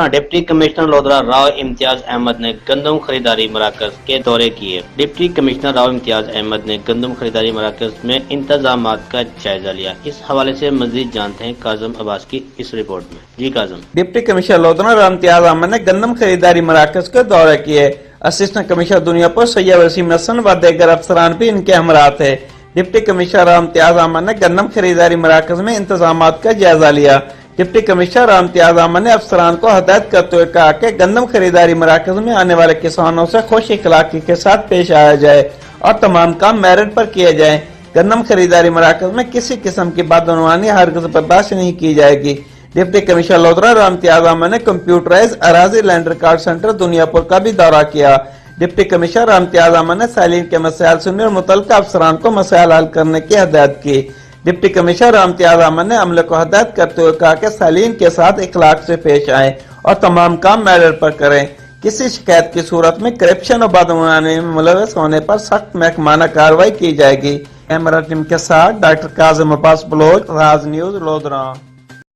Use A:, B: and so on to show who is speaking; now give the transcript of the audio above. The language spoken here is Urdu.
A: ڈپٹی کمشنر لودھرا راؤ امتیاز احمد نے گندم خریداری مراکز کے دورے کیے۔ ڈپٹی کمشنر راؤ امتیاز احمد نے گندم خریداری مراکز میں انتظامات کا جائزہ لیا۔ اس حوالے سے مزید جانتے ہیں کاظم عباس کی اس رپورٹ میں۔ جی کاظم۔
B: ڈپٹی کمشنر لودھرا راؤ امتیاز احمد نے گندم خریداری مراکز کے دورے کیے۔ اسسٹنٹ کمشنر دنیا پور سید وسیم حسن و دیگر افسران بھی ان کے ہمراہ تھے۔ ڈپٹی کمشنر راؤ امتیاز احمد نے گندم خریداری مراکز میں انتظامات کا جائزہ لیا۔ ڈپٹی کمشنر راؤ امتیاز احمد نے افسران کو ہدایت کرتے ہوئے کہا کہ گندم خریداری مراکز میں آنے والے کسانوں سے خوش اخلاقی کے ساتھ پیش آیا جائے اور تمام کام میرٹ پر کیے جائیں۔ گندم خریداری مراکز میں کسی قسم کی بدعنوانی ہرگز برداشت نہیں کی جائے گی۔ ڈپٹی کمشنر لودھرا راؤ امتیاز احمد نے کمپیوٹرائز اراضی لینڈ ریکارڈ سینٹر دنیا پور کا بھی دورہ کیا۔ ڈپٹی کمشنر راؤ امتیاز احمد نے سائلین کے مسائل سنی اور متعلقہ افسران کو مسائل حل کرنے کی ہدایت کی۔ ڈپٹی کمشنر راؤ امتیاز احمد نے عملے کو ہدایت کرتے ہوئے کہا کہ سائلین کے ساتھ اخلاق سے پیش آئیں اور تمام کام میرٹ پر کریں۔ کسی شکایت کی صورت میں کرپشن اور بدعنوانی میں ملوث ہونے پر سخت محکمانہ کارروائی کی جائے گی۔ کیمرہ ٹیم کے ساتھ ڈاکٹر کاظم عباس بلوچ، راز نیوز، لودھرا۔